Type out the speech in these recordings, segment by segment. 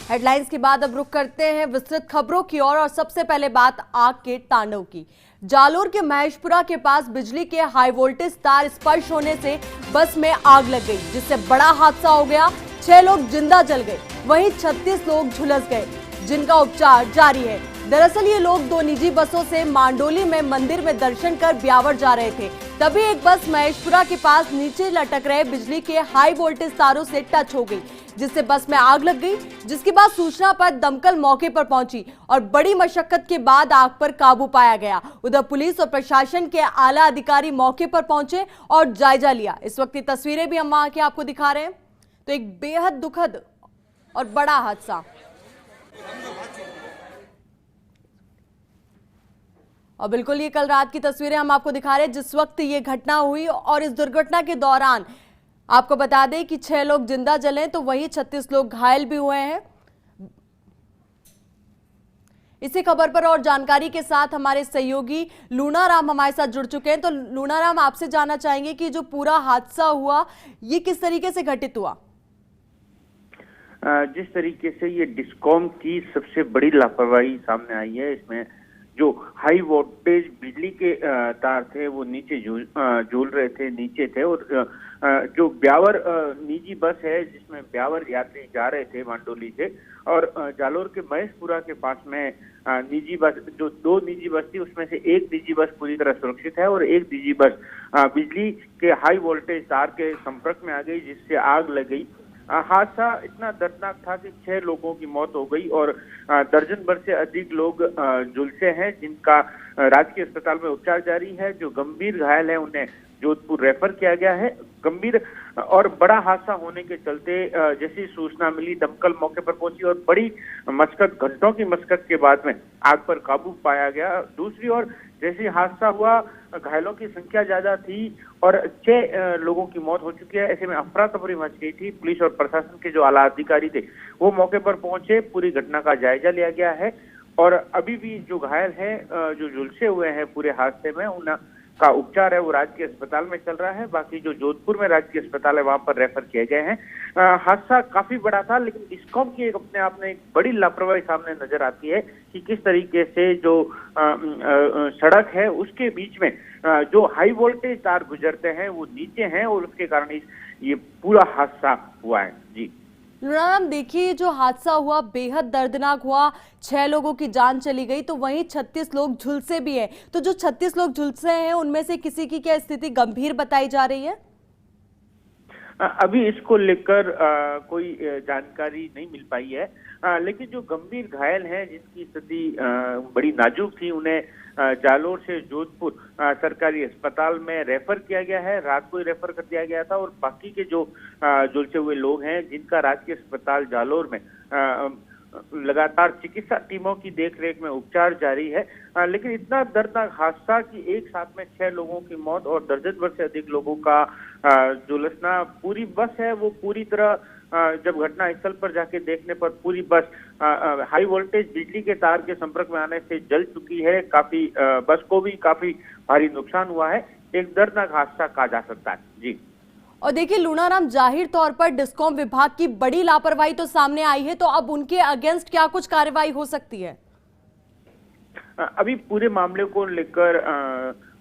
Headlines के बाद अब रुक करते हैं विस्तृत खबरों की ओर और सबसे पहले बात आग के तांडव की। जालोर के महेशपुरा के पास बिजली के हाई वोल्टेज तार स्पर्श होने से बस में आग लग गई, जिससे बड़ा हादसा हो गया। 6 लोग जिंदा जल गए, वहीं 36 लोग झुलस गए, जिनका उपचार जारी है। दरअसल ये लोग 2 निजी बसों से मांडोली में मंदिर में दर्शन कर ब्यावर जा रहे थे। तभी एक बस महेशपुरा के पास नीचे लटक रहे बिजली के हाई वोल्टेज तारों से टच हो गई, जिससे बस में आग लग गई। जिसके बाद सूचना पर दमकल मौके पर पहुंची और बड़ी मशक्कत के बाद आग पर काबू पाया गया। उधर पुलिस और प्रशासन के आला अधिकारी मौके पर पहुंचे और जायजा लिया। इस वक्त की तस्वीरें भी हम वहां की आपको दिखा रहे हैं। तो एक बेहद दुखद और बड़ा हादसा, और बिल्कुल ये कल रात की तस्वीरें हम आपको दिखा रहे हैं जिस वक्त ये घटना हुई। और इस दुर्घटना के दौरान आपको बता दें कि 6 लोग जिंदा जले तो वहीं 36 लोग घायल भी हुए हैं। इसी खबर पर और जानकारी के साथ हमारे सहयोगी लूनाराम हमारे साथ जुड़ चुके हैं। तो लूनाराम, आपसे जानना चाहेंगे कि जो पूरा हादसा हुआ ये किस तरीके से घटित हुआ? जिस तरीके से ये डिस्कॉम की सबसे बड़ी लापरवाही सामने आई है, इसमें जो हाई वोल्टेज बिजली के तार थे वो नीचे झूल रहे थे, नीचे थे। और जो ब्यावर निजी बस है जिसमें ब्यावर यात्री जा रहे थे मांडोली से, और जालोर के महेशपुरा के पास में निजी बस, जो 2 निजी बस थी उसमें से एक निजी बस पूरी तरह सुरक्षित है और एक निजी बस बिजली के हाई वोल्टेज तार के संपर्क में आ गई, जिससे आग लग गई। हादसा इतना दर्दनाक था कि 6 लोगों की मौत हो गई और दर्जन भर से अधिक लोग झुलसे हैं, जिनका राजकीय अस्पताल में उपचार जारी है। जो गंभीर घायल है उन्हें जोधपुर रेफर किया गया है। गंभीर और बड़ा हादसा होने के चलते जैसी सूचना मिली, दमकल मौके पर पहुंची और बड़ी मशक्कत, घंटों की मशक्कत के बाद में आग पर काबू पाया गया। दूसरी ओर जैसे हादसा हुआ, घायलों की संख्या ज्यादा थी और 6 लोगों की मौत हो चुकी है। ऐसे में अफरा तफरी मच गई थी। पुलिस और प्रशासन के जो आला अधिकारी थे वो मौके पर पहुंचे, पूरी घटना का जायजा लिया गया है। और अभी भी जो घायल हैं, जो झुलसे हुए हैं पूरे हादसे में, उनका उपचार है वो राजकीय अस्पताल में चल रहा है। बाकी जो जोधपुर में राजकीय अस्पताल है वहां पर रेफर किए गए हैं। हादसा काफी बड़ा था, लेकिन डिस्कॉम की अपने आप में एक बड़ी लापरवाही सामने नजर आती है कि किस तरीके से जो सड़क है उसके बीच में जो हाई वोल्टेज तार गुजरते हैं वो नीचे हैं और उसके कारण ये पूरा हादसा हुआ है। जी लूनाराम, देखिए जो हादसा हुआ बेहद दर्दनाक हुआ। 6 लोगों की जान चली गई तो वहीं 36 लोग झुलसे भी हैं। तो जो 36 लोग झुलसे हैं उनमें से किसी की क्या स्थिति गंभीर बताई जा रही है? अभी इसको लेकर कोई जानकारी नहीं मिल पाई है, लेकिन जो गंभीर घायल हैं जिनकी स्थिति बड़ी नाजुक थी, उन्हें जालोर से जोधपुर सरकारी अस्पताल में रेफर किया गया है। रात को ही रेफर कर दिया गया था और बाकी के जो झुलसे हुए लोग हैं जिनका राजकीय अस्पताल जालोर में लगातार चिकित्सा टीमों की देखरेख में उपचार जारी है। लेकिन इतना दर्दनाक हादसा कि एक साथ में 6 लोगों की मौत और दर्जन भर से अधिक लोगों का झुलसना। पूरी बस है वो पूरी तरह जब घटना स्थल पर जाके देखने पर पूरी बस हाई वोल्टेज बिजली के तार के संपर्क में आने से जल चुकी है। काफी बस को भी काफी भारी नुकसान हुआ है। एक दर्दनाक हादसा कहा जा सकता है। जी, और देखिए लूनाराम, जाहिर तौर पर डिस्कॉम विभाग की बड़ी लापरवाही तो सामने आई है, तो अब उनके अगेंस्ट क्या कुछ कार्रवाई हो सकती है? अभी पूरे मामले को लेकर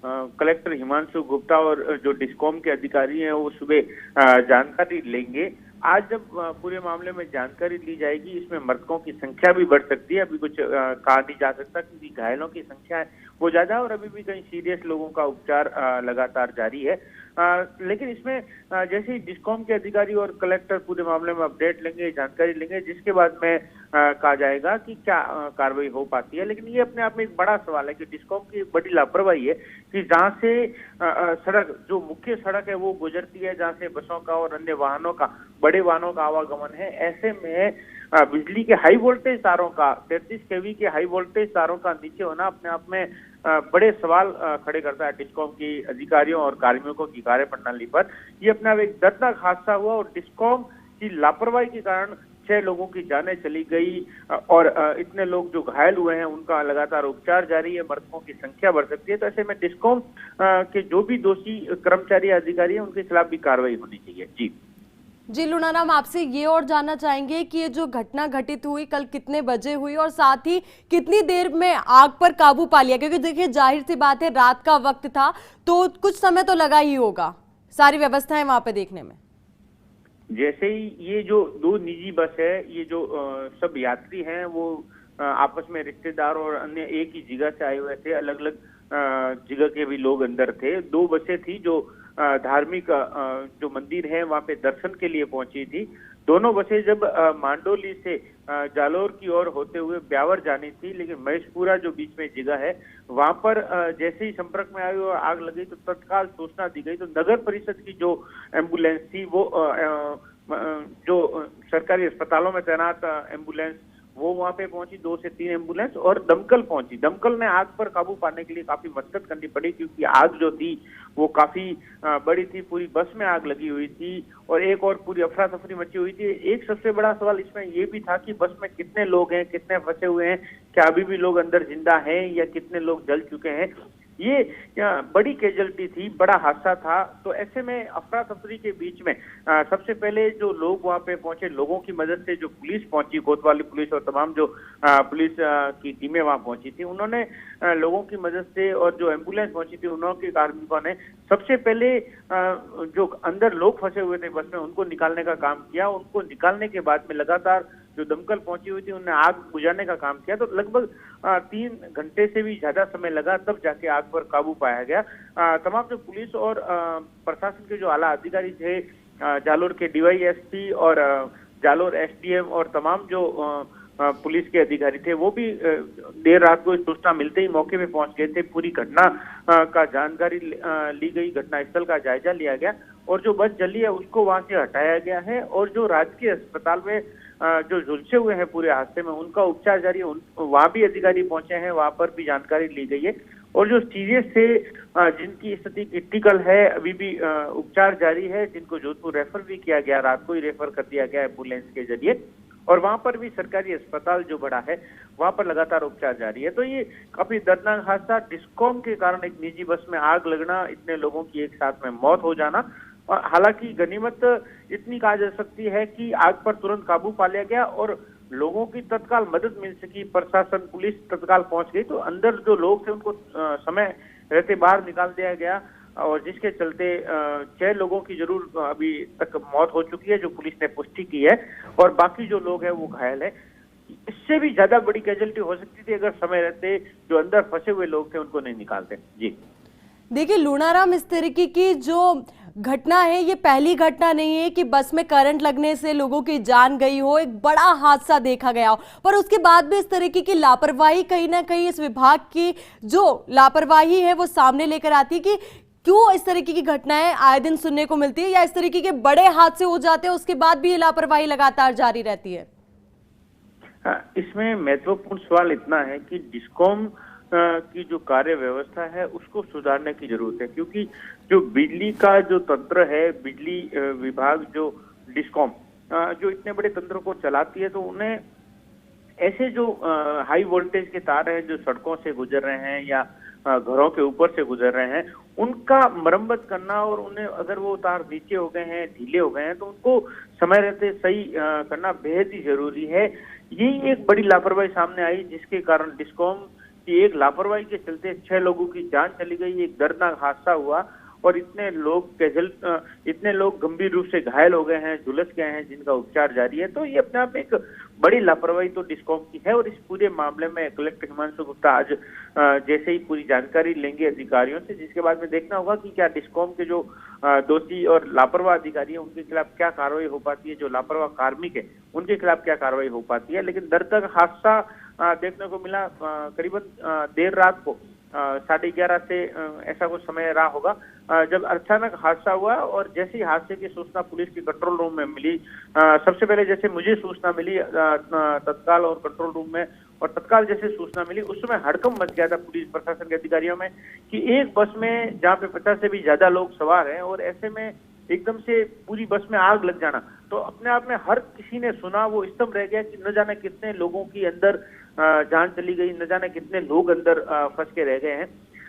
कलेक्टर हिमांशु गुप्ता और जो डिस्कॉम के अधिकारी हैं वो सुबह जानकारी लेंगे। आज जब पूरे मामले में जानकारी ली जाएगी, इसमें मृतकों की संख्या भी बढ़ सकती है। अभी कुछ कहा नहीं जा सकता क्योंकि घायलों की संख्या है वो ज्यादा है और अभी भी कई सीरियस लोगों का उपचार लगातार जारी है। लेकिन इसमें जैसे ही डिस्कॉम के अधिकारी और कलेक्टर पूरे मामले में अपडेट लेंगे, जानकारी लेंगे, जिसके बाद में कहा जाएगा कि क्या कार्रवाई हो पाती है। लेकिन ये अपने आप में एक बड़ा सवाल है कि डिस्कॉम की बड़ी लापरवाही है कि जहां से सड़क, जो मुख्य सड़क है वो गुजरती है, जहां से बसों का और अन्य वाहनों का, बड़े वाहनों का आवागमन है, ऐसे में बिजली के हाई वोल्टेज तारों का, 33 केवी के हाई वोल्टेज तारों का नीचे होना अपने आप में बड़े सवाल खड़े करता है डिस्कॉम की अधिकारियों और कार्मिकों की कार्य प्रणाली पर। ये अपना एक दर्दनाक हादसा हुआ और डिस्कॉम की लापरवाही के कारण 6 लोगों की जानें चली गई और इतने लोग जो घायल हुए हैं उनका लगातार उपचार जारी है। मृतकों की संख्या बढ़ सकती है। तो ऐसे में डिस्कॉम के जो भी दोषी कर्मचारी अधिकारी हैं उनके खिलाफ भी कार्रवाई होनी चाहिए। जी, जी लुनाराम, आपसे ये और जानना चाहेंगे कि ये जो घटना घटित हुई कल कितने बजे हुई और साथ ही कितनी देर में आग पर काबू पा लिया, क्योंकि देखिए जाहिर सी बात है रात का वक्त था तो कुछ समय तो लगा ही होगा सारी व्यवस्थाएं वहां पे देखने में। जैसे ही ये जो दो निजी बस है, ये जो सब यात्री हैं वो आपस में रिश्तेदार और अन्य एक ही जगह से आए हुए थे, अलग अलग जगह के भी लोग अंदर थे। दो बसें थी जो धार्मिक जो मंदिर है वहां पे दर्शन के लिए पहुंची थी। दोनों बसें जब मांडोली से जालोर की ओर होते हुए ब्यावर जानी थी, लेकिन महेशपुरा जो बीच में जगह है वहां पर जैसे ही संपर्क में आई और आग लगी तो तत्काल सूचना दी गई। तो नगर परिषद की जो एम्बुलेंस थी वो जो सरकारी अस्पतालों में तैनात एम्बुलेंस वो वहां पे पहुंची, 2 से 3 एम्बुलेंस, और दमकल पहुंची। दमकल ने आग पर काबू पाने के लिए काफी मशक्कत करनी पड़ी, क्योंकि आग जो थी वो काफी बड़ी थी। पूरी बस में आग लगी हुई थी और एक और पूरी अफरा तफरी मची हुई थी। एक सबसे बड़ा सवाल इसमें ये भी था कि बस में कितने लोग हैं, कितने फंसे हुए हैं, क्या अभी भी लोग अंदर जिंदा हैं या कितने लोग जल चुके हैं। ये बड़ी कैजुअलिटी थी, बड़ा हादसा था। तो ऐसे में अफरा तफरी के बीच में सबसे पहले जो लोग वहां पे पहुंचे, लोगों की मदद से जो पुलिस पहुंची, कोतवाली पुलिस और तमाम जो पुलिस की टीमें वहां पहुंची थी, उन्होंने लोगों की मदद से, और जो एम्बुलेंस पहुंची थी उन्होंने कार्मिकों ने सबसे पहले जो अंदर लोग फंसे हुए थे बस में उनको निकालने का काम किया। उनको निकालने के बाद में लगातार जो दमकल पहुंची हुई थी उन्होंने आग बुझाने का काम किया। तो लगभग 3 घंटे से भी ज्यादा समय लगा, तब जाके आग पर काबू पाया गया। तमाम जो पुलिस और प्रशासन के जो आला अधिकारी थे, जालोर के डीवाईएसपी और जालोर एसडीएम और तमाम जो पुलिस के अधिकारी थे, वो भी देर रात को सूचना मिलते ही मौके पे पहुंच गए थे। पूरी घटना का जानकारी ली गई, घटना स्थल का जायजा लिया गया और जो बस जली है उसको वहां से हटाया गया है। और जो राजकीय अस्पताल में जो झुलसे हुए हैं पूरे हादसे में, उनका उपचार जारी है। वहां भी अधिकारी पहुंचे हैं, वहां पर भी जानकारी ली गई है। और जो सीरियस से जिनकी स्थिति क्रिटिकल है, अभी भी उपचार जारी है, जिनको जोधपुर रेफर भी किया गया, रात को ही रेफर कर दिया गया एम्बुलेंस के जरिए। और वहां पर भी सरकारी अस्पताल जो बड़ा है वहां पर लगातार उपचार जारी है। तो ये काफी दर्दनाक हादसा, डिस्कॉम के कारण एक निजी बस में आग लगना, इतने लोगों की एक साथ में मौत हो जाना। और हालांकि गनीमत इतनी कहा जा सकती है कि आग पर तुरंत काबू पा लिया गया और लोगों की तत्काल मदद मिल सकी। प्रशासन, पुलिस तत्काल पहुंच गई, तो अंदर जो लोग थे उनको समय रहते बाहर निकाल दिया गया, और जिसके चलते 6 लोगों की जरूर अभी तक मौत हो चुकी है, जो पुलिस ने पुष्टि की है, और बाकी जो लोग हैं वो घायल है। इससे भी ज्यादा बड़ी कैजुअलिटी हो सकती थी अगर समय रहते जो अंदर फंसे हुए लोग थे उनको नहीं निकालते। जी देखिए लूनाराम, इस तरीके की जो घटना है ये पहली घटना नहीं है कि बस में करंट लगने से लोगों की जान गई हो, एक बड़ा हादसा देखा गया हो, पर उसके बाद भी इस तरीके की लापरवाही कहीं ना कहीं इस विभाग की जो लापरवाही है वो सामने लेकर आती है कि क्यों इस तरीके की घटनाएं आए दिन सुनने को मिलती है, या इस तरीके के बड़े हादसे हो जाते हैं उसके बाद भी ये लापरवाही लगातार जारी रहती है। इसमें महत्वपूर्ण सवाल इतना है कि डिस्कॉम की जो कार्य व्यवस्था है उसको सुधारने की जरूरत है, क्योंकि जो बिजली का जो तंत्र है, बिजली विभाग जो डिस्कॉम जो इतने बड़े तंत्र को चलाती है, तो उन्हें ऐसे जो हाई वोल्टेज के तार हैं जो सड़कों से गुजर रहे हैं या घरों के ऊपर से गुजर रहे हैं, उनका मरम्मत करना, और उन्हें अगर वो तार नीचे हो गए हैं, ढीले हो गए हैं, तो उनको समय रहते सही करना बेहद ही जरूरी है। यही एक बड़ी लापरवाही सामने आई, जिसके कारण डिस्कॉम की एक लापरवाही के चलते 6 लोगों की जान चली गई, एक दर्दनाक हादसा हुआ और इतने लोग गंभीर रूप से घायल हो गए हैं, झुलस गए हैं, जिनका उपचार जारी है। तो ये अपने आप एक बड़ी लापरवाही तो डिस्कॉम की है। और इस पूरे मामले में कलेक्टर हिमांशु गुप्ता आज जैसे ही पूरी जानकारी लेंगे अधिकारियों से, जिसके बाद में देखना होगा कि क्या डिस्कॉम के जो दोषी और लापरवाह अधिकारी है उनके खिलाफ क्या कार्रवाई हो पाती है, जो लापरवाह कार्मिक है उनके खिलाफ क्या कार्रवाई हो पाती है। लेकिन दर्दनाक हादसा देखने को मिला करीबन देर रात को 11:30 से ऐसा कुछ समय रहा होगा जब अचानक हादसा हुआ। और जैसे ही हादसे की सूचना पुलिस के कंट्रोल रूम में मिली, सबसे पहले जैसे मुझे सूचना मिली तत्काल और कंट्रोल रूम में, और तत्काल जैसे सूचना मिली उस समय हड़कंप मच गया था पुलिस प्रशासन के अधिकारियों में कि एक बस में जहाँ पे 50 से भी ज्यादा लोग सवार हैं और ऐसे में एकदम से पूरी बस में आग लग जाना, तो अपने आप में हर किसी ने सुना, वो स्तब्ध रह गया कि न जाने कितने लोगों की अंदर जान चली गई, न जाने कितने लोग अंदर फंस के रह गए हैं।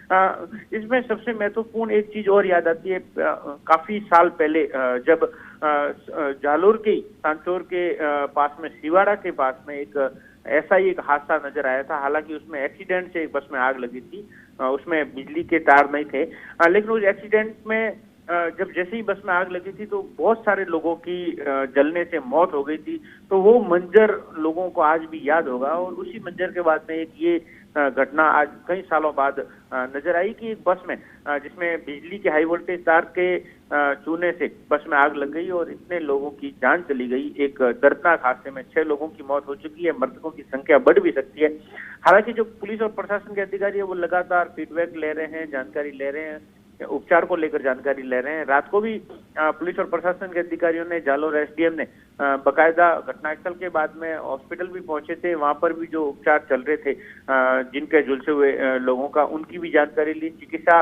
इसमें सबसे महत्वपूर्ण एक चीज और याद आती है। काफी साल पहले जब जालोर के सांचौर के पास में सिवाड़ा के पास में ऐसा ही एक हादसा नजर आया था। हालांकि उसमें एक्सीडेंट से एक बस में आग लगी थी, उसमें बिजली के तार नहीं थे, लेकिन उस एक्सीडेंट में जब जैसे ही बस में आग लगी थी तो बहुत सारे लोगों की जलने से मौत हो गई थी। तो वो मंजर लोगों को आज भी याद होगा। और उसी मंजर के बाद में एक ये घटना आज कई सालों बाद नजर आई कि एक बस में जिसमें बिजली के हाई वोल्टेज तार के चूने से बस में आग लग गई और इतने लोगों की जान चली गई। एक दर्दनाक हादसे में 6 लोगों की मौत हो चुकी है। मृतकों की संख्या बढ़ भी सकती है। हालांकि जो पुलिस और प्रशासन के अधिकारी है वो लगातार फीडबैक ले रहे हैं, जानकारी ले रहे हैं, उपचार को लेकर जानकारी ले रहे हैं। रात को भी पुलिस और प्रशासन के अधिकारियों ने, जालोर एसडीएम ने बकायदा घटनास्थल के बाद में हॉस्पिटल भी पहुंचे थे। वहां पर भी जो उपचार चल रहे थे जिनके झुलसे हुए लोगों का, उनकी भी जानकारी ली। चिकित्सा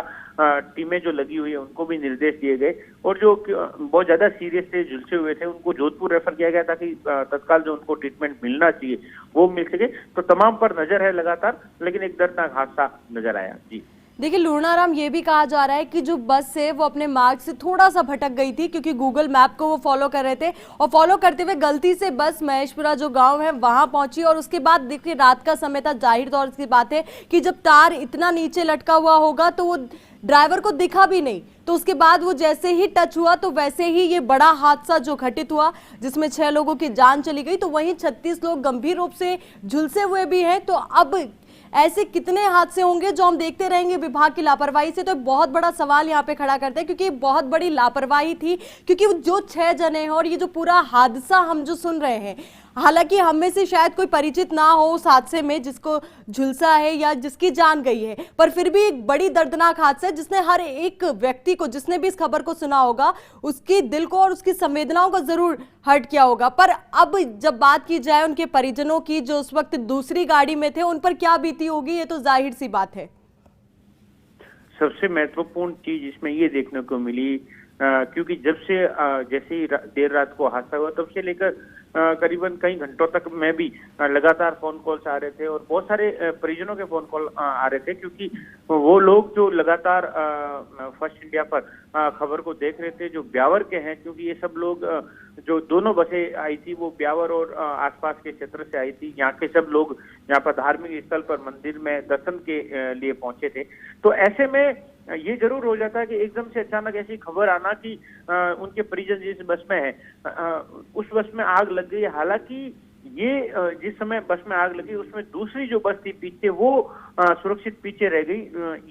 टीमें जो लगी हुई है उनको भी निर्देश दिए गए और जो बहुत ज्यादा सीरियस से झुलसे हुए थे उनको जोधपुर रेफर किया गया ताकि तत्काल जो उनको ट्रीटमेंट मिलना चाहिए वो मिल सके। तो तमाम पर नजर है लगातार, लेकिन एक दर्दनाक हादसा नजर आया। जी देखिए लूणाराम, ये भी कहा जा रहा है कि जो बस है वो अपने मार्ग से थोड़ा सा भटक गई थी क्योंकि गूगल मैप को वो फॉलो कर रहे थे और फॉलो करते हुए गलती से बस महेशपुरा जो गांव है वहां पहुंची। और उसके बाद देखिए रात का समय था, जाहिर तौर की बात है कि जब तार इतना नीचे लटका हुआ होगा तो वो ड्राइवर को दिखा भी नहीं। तो उसके बाद वो जैसे ही टच हुआ तो वैसे ही ये बड़ा हादसा जो घटित हुआ जिसमें 6 लोगों की जान चली गई, तो वहीं 36 लोग गंभीर रूप से झुलसे हुए भी हैं। तो अब ऐसे कितने हादसे होंगे जो हम देखते रहेंगे विभाग की लापरवाही से? तो बहुत बड़ा सवाल यहाँ पे खड़ा करते हैं क्योंकि बहुत बड़ी लापरवाही थी। क्योंकि जो 6 जने हैं और ये जो पूरा हादसा हम जो सुन रहे हैं, हालांकि हम में से शायद कोई परिचित ना हो उस हादसे में जिसको झुलसा है या जिसकी जान गई है, पर फिर भी एक बड़ी दर्दनाक हादसा है जिसने हर एक व्यक्ति को, जिसने भी इस खबर को सुना होगा, उसकी दिल को और उसकी संवेदनाओं को जरूर हर्ट किया होगा। पर अब जब बात की जाए उनके परिजनों की जो उस वक्त दूसरी गाड़ी में थे, उन पर क्या बीती होगी ये तो जाहिर सी बात है। सबसे महत्वपूर्ण चीज इसमें ये देखने को मिली क्योंकि जब से जैसे ही देर रात को हादसा हुआ तब से लेकर करीबन कई घंटों तक मैं भी लगातार फोन कॉल्स आ रहे थे और बहुत सारे परिजनों के फोन कॉल आ रहे थे क्योंकि वो लोग जो लगातार फर्स्ट इंडिया पर खबर को देख रहे थे, जो ब्यावर के हैं, क्योंकि ये सब लोग जो दोनों बसें आई थी वो ब्यावर और आसपास के क्षेत्र से आई थी। यहाँ के सब लोग यहाँ पर धार्मिक स्थल पर मंदिर में दर्शन के लिए पहुंचे थे। तो ऐसे में ये जरूर हो जाता है कि एकदम से अचानक ऐसी खबर आना कि उनके परिजन जिस बस में है उस बस में आग लग गई। हालांकि ये जिस समय बस में आग लगी उसमें दूसरी जो बस थी पीछे वो सुरक्षित पीछे रह गई।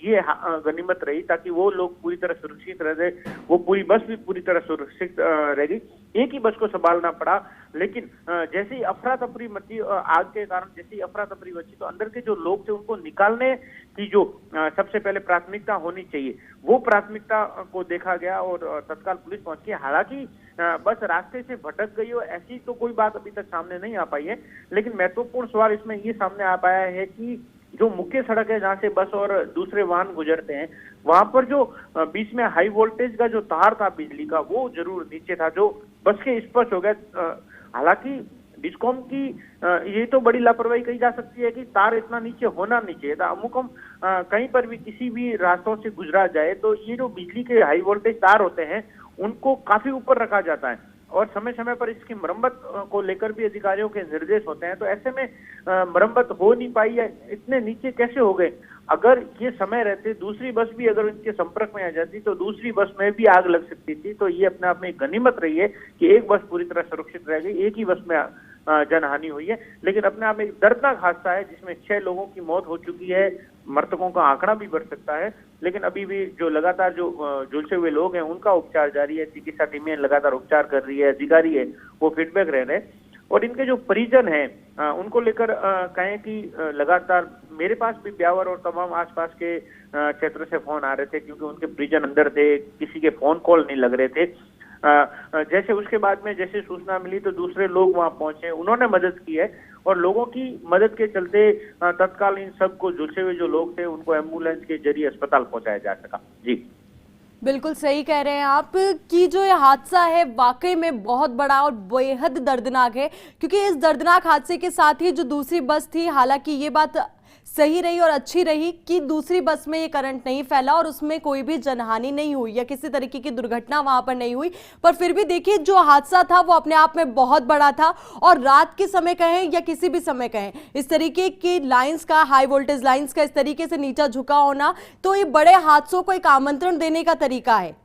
ये गनीमत रही ताकि वो लोग पूरी तरह सुरक्षित रह गए, वो पूरी बस भी पूरी तरह सुरक्षित रह गई। एक ही बस को संभालना पड़ा, लेकिन जैसे ही अफरा तफरी मची आग के कारण, जैसे ही अफरा तफरी मची तो अंदर के जो लोग थे उनको निकालने की जो सबसे पहले प्राथमिकता होनी चाहिए वो प्राथमिकता को देखा गया और तत्काल पुलिस पहुंची। हालांकि बस रास्ते से भटक गई हो ऐसी तो कोई बात अभी तक सामने नहीं आ पाई है, लेकिन महत्वपूर्ण सवाल इसमें ये सामने आ पाया है कि जो मुख्य सड़क है जहां से बस और दूसरे वाहन गुजरते हैं वहां पर जो बीच में हाई वोल्टेज का जो तार था बिजली का वो जरूर नीचे था, जो बस के स्पर्श हो गया। हालांकि डिस्कॉम की ये तो बड़ी लापरवाही कही जा सकती है कि तार इतना नीचे होना नहीं चाहिए था। अमुकम कहीं पर भी किसी भी रास्तों से गुजरा जाए तो ये जो बिजली के हाई वोल्टेज तार होते हैं उनको काफी ऊपर रखा जाता है और समय समय पर इसकी मरम्मत को लेकर भी अधिकारियों के निर्देश होते हैं। तो ऐसे में मरम्मत हो नहीं पाई है, इतने नीचे कैसे हो गए? अगर ये समय रहते दूसरी बस भी अगर इनके संपर्क में आ जाती तो दूसरी बस में भी आग लग सकती थी। तो ये अपने आप में गनीमत रही है कि एक बस पूरी तरह सुरक्षित रह गई, एक ही बस में जनहानि हुई है, लेकिन अपने आप में एक दर्दनाक हादसा है जिसमें 6 लोगों की मौत हो चुकी है। मृतकों का आंकड़ा भी बढ़ सकता है, लेकिन अभी भी जो लगातार जो झुलसे हुए लोग हैं उनका उपचार जारी है। चिकित्सा टीमें लगातार उपचार कर रही है, अधिकारी है वो फीडबैक रह रहे हैं और इनके जो परिजन हैं उनको लेकर कहें कि लगातार मेरे पास भी ब्यावर और तमाम आसपास के क्षेत्र से फोन आ रहे थे क्योंकि उनके परिजन अंदर थे, किसी के फोन कॉल नहीं लग रहे थे। जैसे उसके बाद में जैसे सूचना मिली तो दूसरे लोग वहां पहुंचे, उन्होंने मदद की है और लोगों की मदद के चलते तत्काल इन सबको झुलसे हुए जो लोग थे उनको एम्बुलेंस के जरिए अस्पताल पहुंचाया जा सका। जी बिल्कुल सही कह रहे हैं आप कि जो ये हादसा है वाकई में बहुत बड़ा और बेहद दर्दनाक है क्योंकि इस दर्दनाक हादसे के साथ ही जो दूसरी बस थी, हालांकि ये बात सही रही और अच्छी रही कि दूसरी बस में ये करंट नहीं फैला और उसमें कोई भी जनहानि नहीं हुई या किसी तरीके की दुर्घटना वहां पर नहीं हुई। पर फिर भी देखिए, जो हादसा था वो अपने आप में बहुत बड़ा था, और रात के समय कहें या किसी भी समय कहें, इस तरीके की लाइंस का, हाई वोल्टेज लाइंस का इस तरीके से नीचा झुका होना तो ये बड़े हादसों को एक आमंत्रण देने का तरीका है।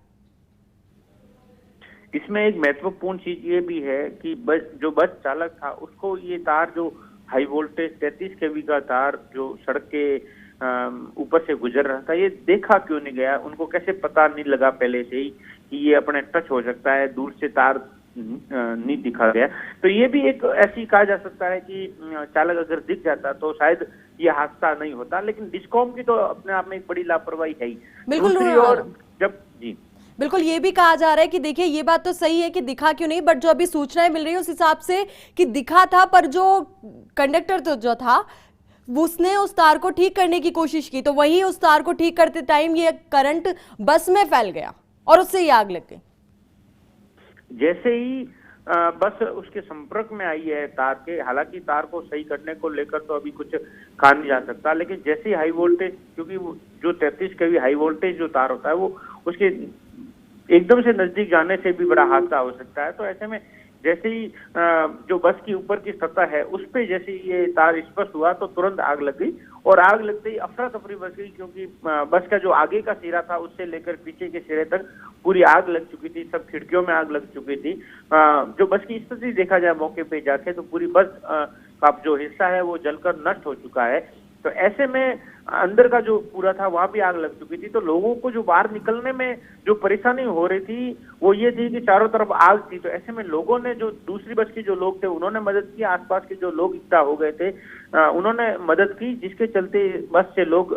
इसमें एक महत्वपूर्ण चीज ये भी है कि बस चालक था उसको ये तार, जो हाई वोल्टेज 33 केवी का तार जो सड़क के ऊपर से गुजर रहा था, ये देखा क्यों नहीं गया? उनको कैसे पता नहीं लगा पहले से ही कि ये अपने टच हो सकता है, दूर से तार नहीं दिखा गया? तो ये भी एक ऐसी कहा जा सकता है कि चालक अगर दिख जाता तो शायद ये हादसा नहीं होता। लेकिन डिस्कॉम की तो अपने आप में एक बड़ी लापरवाही है ही। दूसरी ओर जब जी बिल्कुल, ये भी कहा जा रहा है कि देखिए, ये बात तो सही है कि दिखा क्यों नहीं, बट जो अभी सूचनाएं मिल रही है उस हिसाब से कि दिखा था, पर जो कंडक्टर तो जो था उसने उस तार को ठीक करने की कोशिश की, तो वही उस तार को ठीक करते टाइम ये करंट बस में फैल गया और उससे ही आग लग गई। जैसे ही बस उसके संपर्क में आई है तार के, हालांकि तार को सही करने को लेकर तो अभी कुछ कहा नहीं जा सकता, लेकिन जैसे ही हाई वोल्टेज, क्योंकि वो जो 33 केवी हाई वोल्टेज जो तार होता है वो उसके एकदम से नजदीक जाने से भी बड़ा हादसा हो सकता है। तो ऐसे में जैसे ही जो बस की ऊपर की सतह है उस पे जैसे ये तार स्पर्श हुआ तो तुरंत आग लग गई, और आग लगते ही अफरा तफरी बच गई, क्योंकि बस का जो आगे का सिरा था उससे लेकर पीछे के सिरे तक पूरी आग लग चुकी थी, सब खिड़कियों में आग लग चुकी थी। जो बस की स्थिति देखा जाए मौके पे जाके तो पूरी बस का जो हिस्सा है वो जलकर नष्ट हो चुका है। तो ऐसे में अंदर का जो पूरा था वहां भी आग लग चुकी थी। तो लोगों को जो बाहर निकलने में जो परेशानी हो रही थी वो ये थी कि चारों तरफ आग थी। तो ऐसे में लोगों ने, जो दूसरी बस की जो लोग थे उन्होंने मदद की, आसपास के जो लोग इकट्ठा हो गए थे उन्होंने मदद की, जिसके चलते बस से लोग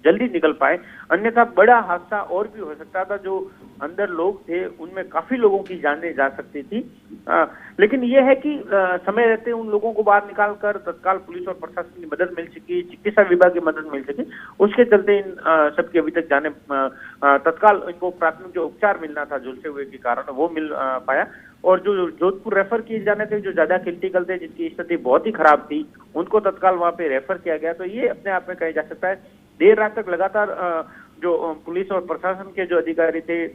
जल्दी निकल पाए। अन्यथा बड़ा हादसा और भी हो सकता था। जो अंदर लोग थे उनमें काफी लोगों की जानें जा सकती थी। लेकिन यह है कि समय रहते उन लोगों को बाहर निकालकर तत्काल पुलिस और प्रशासन की मदद मिल सकी, चिकित्सा विभाग की मदद मिल सकी, उसके चलते इन सबके अभी तक जाने तत्काल इनको प्राथमिक जो उपचार मिलना था झुलसे हुए के कारण वो मिल पाया। और जो जोधपुर रेफर किए जाने थे, जो ज्यादा क्रिटिकल थे, जिनकी स्थिति बहुत ही खराब थी, उनको तत्काल वहां पे रेफर किया गया। तो ये अपने आप में कहा जा सकता है देर रात तक लगातार जो पुलिस और प्रशासन के जो अधिकारी थे,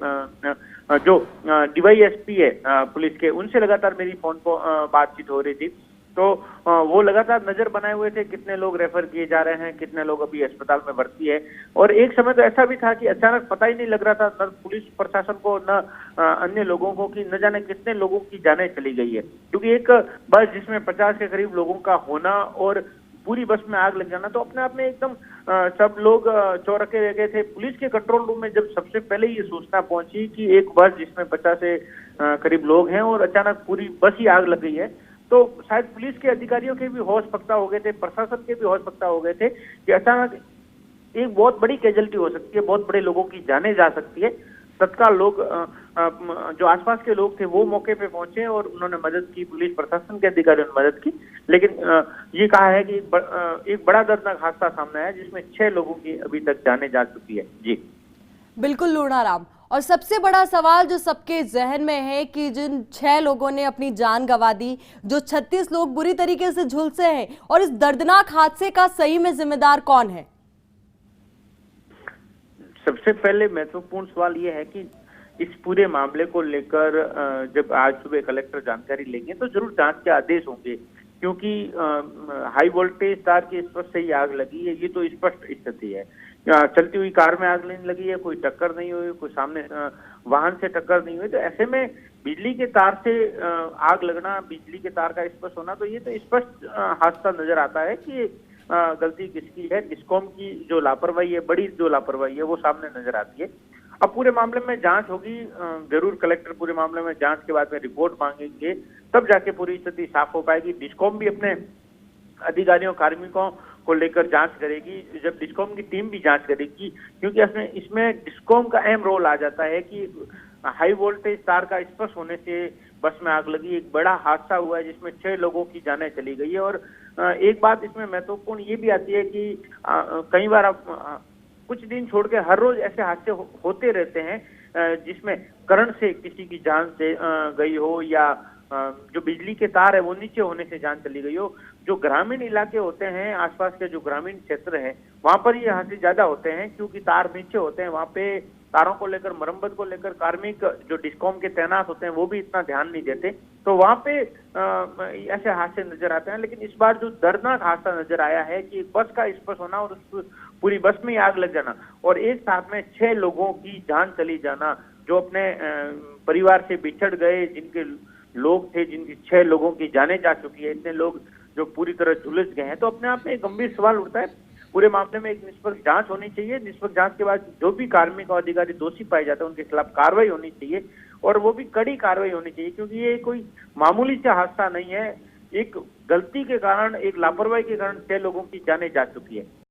जो डीवाईएसपी है पुलिस के, उनसे लगातार मेरी फोन पर बातचीत हो रही थी। तो वो लगातार नजर बनाए हुए थे कितने लोग रेफर किए जा रहे हैं, कितने लोग अभी अस्पताल में भर्ती है। और एक समय तो ऐसा भी था कि अचानक पता ही नहीं लग रहा था न पुलिस प्रशासन को न अन्य लोगों को कि न जाने कितने लोगों की जानें चली गई है। क्योंकि एक बस जिसमें 50 के करीब लोगों का होना और पूरी बस में आग लग जाना तो अपने आप में एकदम सब लोग चौरके रह गए थे। पुलिस के कंट्रोल रूम में जब सबसे पहले ये सूचना पहुंची कि एक बस जिसमें 50 से करीब लोग हैं और अचानक पूरी बस ही आग लग गई है, तो शायद पुलिस के अधिकारियों के भी होश पक्का हो गए थे, प्रशासन के भी होश पक्का हो गए थे कि अचानक एक बहुत बड़ी कैजुअल्टी हो सकती है, बहुत बड़े लोगों की जानें जा सकती है। तत्काल लोग जो आसपास के लोग थे वो मौके पे पहुंचे और उन्होंने मदद की, पुलिस प्रशासन के अधिकारियों ने मदद की। लेकिन ये कहा है कि एक बड़ा दर्दनाक हादसा सामने आया जिसमें 6 लोगों की अभी तक जानें जा चुकी है। जी बिल्कुल लूणाराम, और सबसे बड़ा सवाल जो सबके जहन में है कि जिन 6 लोगों ने अपनी जान गंवा दी, जो 36 लोग बुरी तरीके से झुलसे हैं, और इस दर्दनाक हादसे का सही में जिम्मेदार कौन है? सबसे पहले महत्वपूर्ण सवाल यह है कि इस पूरे मामले को लेकर जब आज सुबह कलेक्टर जानकारी लेंगे तो जरूर जांच के आदेश होंगे, क्योंकि हाई वोल्टेज तार की स्पर्श से ही आग लगी है, ये तो स्पष्ट स्थिति है। चलती हुई कार में आग नहीं लगी है, कोई टक्कर नहीं हुई, कोई सामने वाहन से टक्कर नहीं हुई। तो ऐसे में बिजली के तार से आग लगना, बिजली के तार का स्पर्श होना, तो ये तो स्पष्ट हादसा नजर आता है कि गलती किसकी है। डिस्कॉम की जो लापरवाही है, बड़ी जो लापरवाही है, वो सामने नजर आती है। अब पूरे मामले में जांच होगी, जरूर कलेक्टर पूरे मामले में जांच के बाद में रिपोर्ट मांगेंगे, तब जाके पूरी स्थिति साफ हो पाएगी। डिस्कॉम भी अपने अधिकारियों कार्मिकों को लेकर जांच करेगी, जब डिस्कॉम की टीम भी जांच करेगी, क्योंकि इसमें डिस्कॉम का अहम रोल आ जाता है कि हाई वोल्टेज तार का स्पर्श होने से बस में आग लगी, एक बड़ा हादसा हुआ है जिसमें 6 लोगों की जानें चली गई है। और एक बात इसमें महत्वपूर्ण ये भी आती है कि कई बार कुछ दिन छोड़ के हर रोज ऐसे हादसे होते रहते हैं जिसमें करंट से किसी की जान से गई हो या जो बिजली के तार है वो नीचे होने से जान चली गई हो। जो ग्रामीण इलाके होते हैं, आसपास के जो ग्रामीण क्षेत्र है, वहां पर ये हादसे ज्यादा होते हैं क्योंकि तार नीचे होते हैं। वहां पे तारों को लेकर, मरम्मत को लेकर कार्मिक जो डिस्कॉम के तैनात होते हैं वो भी इतना ध्यान नहीं देते, तो वहां पे ऐसे हादसे नजर आते हैं। लेकिन इस बार जो दर्दनाक हादसा नजर आया है कि एक बस का स्पर्श होना और उस पूरी बस में आग लग जाना और एक साथ में 6 लोगों की जान चली जाना, जो अपने परिवार से बिछड़ गए, जिनके लोग थे, जिनकी 6 लोगों की जाने जा चुकी है, इतने लोग जो पूरी तरह झुलस गए हैं, तो अपने आप में एक गंभीर सवाल उठता है। पूरे मामले में एक निष्पक्ष जांच होनी चाहिए। निष्पक्ष जांच के बाद जो भी कार्मिक और अधिकारी दोषी पाए जाते हैं उनके खिलाफ कार्रवाई होनी चाहिए और वो भी कड़ी कार्रवाई होनी चाहिए, क्योंकि ये कोई मामूली सा हादसा नहीं है। एक गलती के कारण, एक लापरवाही के कारण 6 लोगों की जानें जा चुकी है।